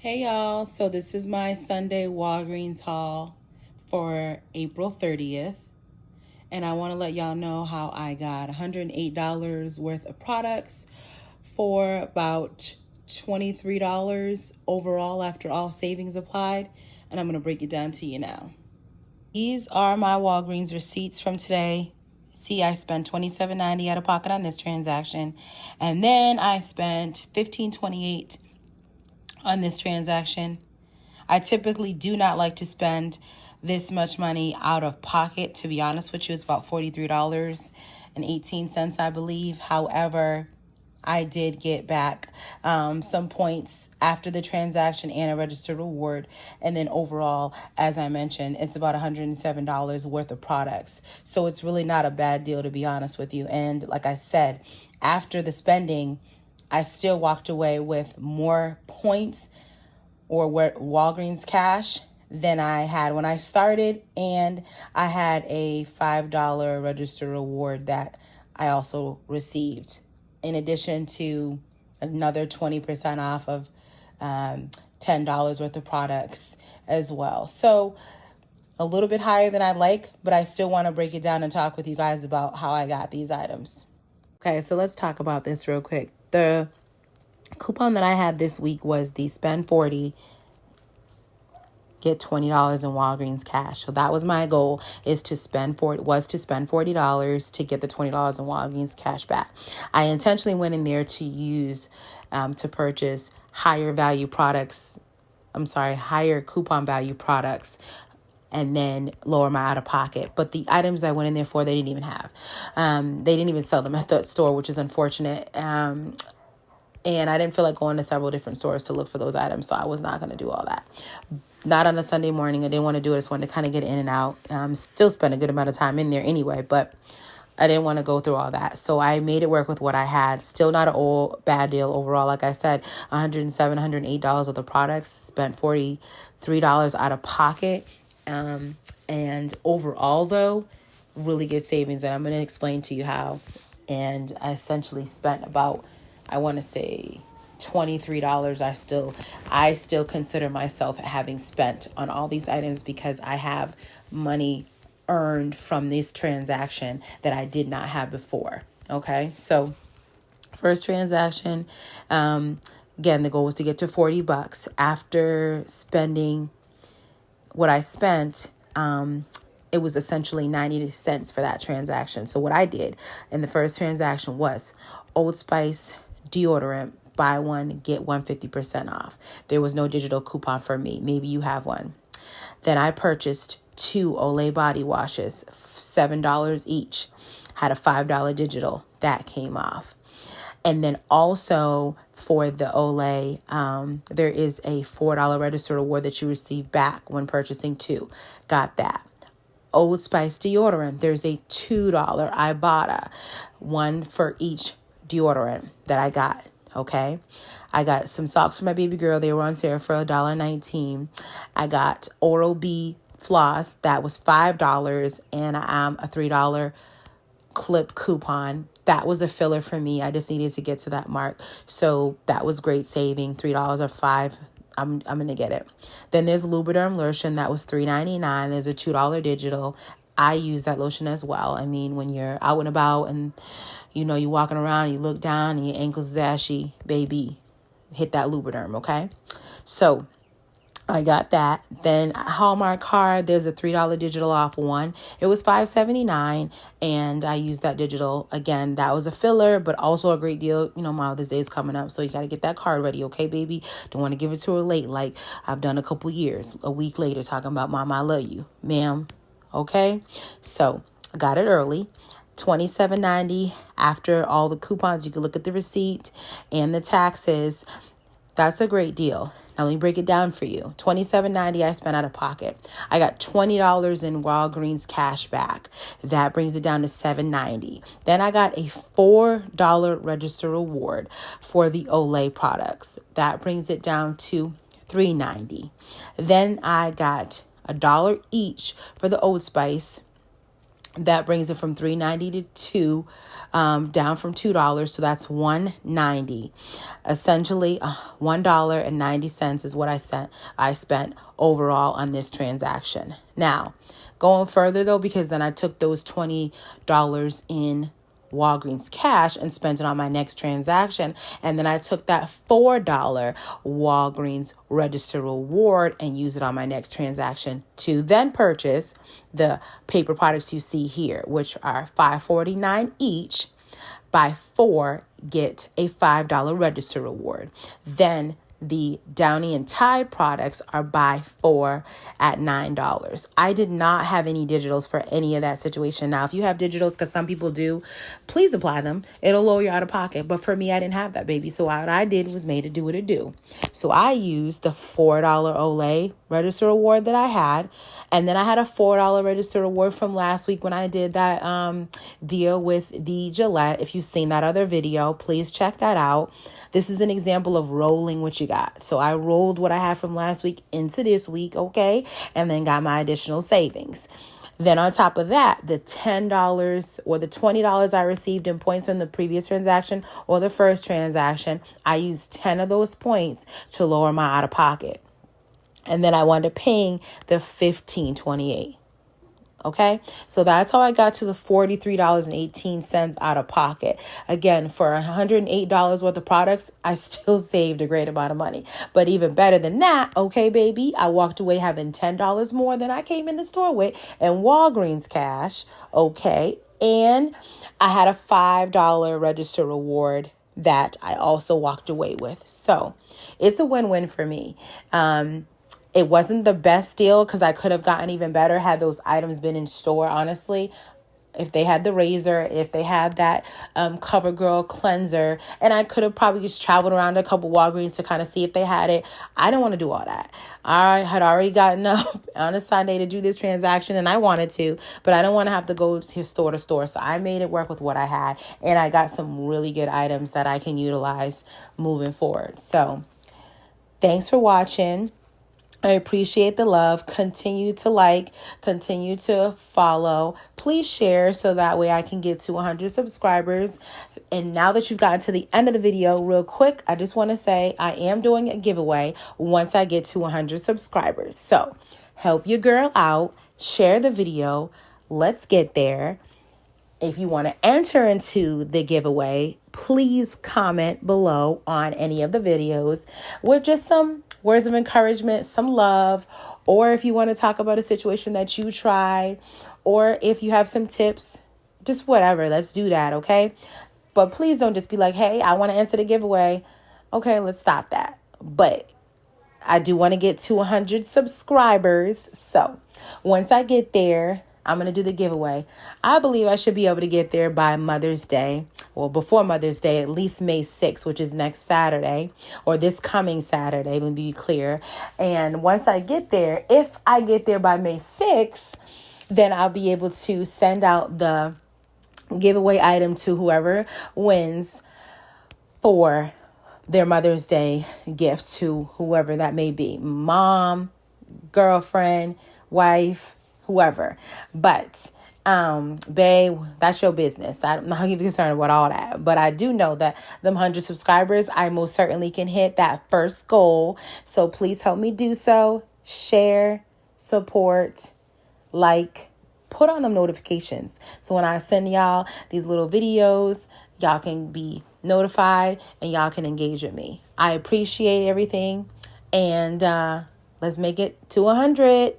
Hey y'all, so this is my Sunday Walgreens haul for April 30th. And I want to let y'all know how I got $108 worth of products for about $23 overall after all savings applied. And I'm going to break it down to you now. These are my Walgreens receipts from today. See, I spent $27.90 out of pocket on this transaction. And then I spent $15.28 on this transaction. I typically do not like to spend this much money out of pocket. To be honest with you, it's about $43.18, I believe. However, I did get back some points after the transaction and a registered reward. And then overall, as I mentioned, it's about $107 worth of products. So it's really not a bad deal, to be honest with you. And like I said, after the spending, I still walked away with more points or Walgreens cash than I had when I started. And I had a $5 register reward that I also received, in addition to another 20% off of $10 worth of products as well. So a little bit higher than I'd like, but I still want to break it down and talk with you guys about how I got these items. Okay, so let's talk about this real quick. The coupon that I had this week was the spend 40, get $20 in Walgreens cash. So that was my goal, is to spend $40 to get the $20 in Walgreens cash back. I intentionally went in there to use to purchase higher coupon value products, and then lower my out of pocket. But the items I went in there for, they didn't even have. They didn't even sell them at the store, which is unfortunate. And I didn't feel like going to several different stores to look for those items, so I was not going to do all that. Not on a Sunday morning. I didn't want to do it. I just wanted to kind of get in and out. Still spend a good amount of time in there anyway, but I didn't want to go through all that. So I made it work with what I had. Still not an bad deal overall. Like I said, $107, $108 of the products. Spent $43 out of pocket. And overall, though, really good savings. And I'm going to explain to you how. And I essentially spent about, I want to say, $23. I still consider myself having spent on all these items because I have money earned from this transaction that I did not have before. Okay, so first transaction, again, the goal was to get to $40. After spending what I spent, it was essentially 90 cents for that transaction. So what I did in the first transaction was Old Spice deodorant, buy one, get one 50% off. There was no digital coupon for me. Maybe you have one. Then I purchased 2 Olay body washes, $7 each. Had a $5 digital. That came off. And then also for the Olay, there is a $4 register reward that you receive back when purchasing 2. Got that. Old Spice deodorant, there's a $2 Ibotta, one for each deodorant that I got. Okay, I got some socks for my baby girl. They were on sale for $1.19. I got Oral-B floss, that was $5, and a $3 clip coupon. That was a filler for me. I just needed to get to that mark, so that was great saving. $3 or $5. I'm gonna get it. Then there's Lubriderm lotion, that was $3.99. There's a $2 digital. I use that lotion as well. I mean, when you're out and about and, you're walking around, you look down and your ankle's ashy, baby, hit that Lubriderm, okay? So I got that. Then Hallmark card, there's a $3 digital off one. It was $5.79, and I used that digital. Again, that was a filler, but also a great deal. Mother's Day is coming up, so you got to get that card ready, okay, baby? Don't want to give it to her late like I've done a couple years, a week later, talking about, Mama, I love you, ma'am. Okay, so I got it early, $27.90. After all the coupons, you can look at the receipt and the taxes. That's a great deal. Now let me break it down for you. $27.90 I spent out of pocket. I got $20 in Walgreens cash back. That brings it down to $7.90. Then I got a $4 register reward for the Olay products. That brings it down to $3.90. Then I got $1 each for the Old Spice. That brings it from $3.90 to down from $2. So that's $1.90. Essentially, $1.90 is what I spent overall on this transaction. Now, going further though, because then I took those $20 in Walgreens cash and spent it on my next transaction. And then I took that $4 Walgreens register reward and used it on my next transaction to then purchase the paper products you see here, which are $5.49 each. Buy 4, get a $5 register reward. Then the Downy and Tide products are buy 4 at $9. I did not have any digitals for any of that situation. Now, if you have digitals, because some people do, please apply them. It'll lower your out of pocket. But for me, I didn't have that, baby. So what I did was made it do what it do. So I used the $4 Olay register reward that I had. And then I had a $4 register reward from last week when I did that deal with the Gillette. If you've seen that other video, please check that out. This is an example of rolling what you got. So I rolled what I had from last week into this week, okay? And then got my additional savings. Then on top of that, the $10 or the $20 I received in points from the previous transaction or the first transaction, I used 10 of those points to lower my out of pocket. And then I wound up paying the $15.28. Okay, so that's how I got to the $43.18 out of pocket. Again, for $108 worth of products, I still saved a great amount of money. But even better than that, okay, baby, I walked away having $10 more than I came in the store with and Walgreens cash. Okay, and I had a $5 register reward that I also walked away with. So it's a win-win for me. It wasn't the best deal because I could have gotten even better had those items been in store, honestly. If they had the razor, if they had that CoverGirl cleanser, and I could have probably just traveled around a couple Walgreens to kind of see if they had it. I didn't want to do all that. I had already gotten up on a Sunday to do this transaction, and I wanted to, but I don't want to have to go to store to store. So I made it work with what I had, and I got some really good items that I can utilize moving forward. So thanks for watching. I appreciate the love. Continue to like, continue to follow. Please share so that way I can get to 100 subscribers. And now that you've gotten to the end of the video, real quick, I just want to say I am doing a giveaway once I get to 100 subscribers. So help your girl out. Share the video. Let's get there. If you want to enter into the giveaway, please comment below on any of the videos with just some words of encouragement, some love, or if you want to talk about a situation that you tried, or if you have some tips, just whatever, let's do that, okay? But please don't just be like, hey, I want to enter the giveaway. Okay, let's stop that. But I do want to get to 100 subscribers. So once I get there, I'm going to do the giveaway. I believe I should be able to get there by Mother's Day. Well, before Mother's Day, at least May 6th, which is next Saturday, or this coming Saturday, let me be clear. And once I get there, if I get there by May 6th, then I'll be able to send out the giveaway item to whoever wins for their Mother's Day gift to whoever that may be. Mom, girlfriend, wife, whoever. But babe, that's your business. I'm not even concerned about all that. But I do know that them 100 subscribers, I most certainly can hit that first goal. So please help me do so. Share, support, like, put on them notifications. So when I send y'all these little videos, y'all can be notified and y'all can engage with me. I appreciate everything. And let's make it to 100.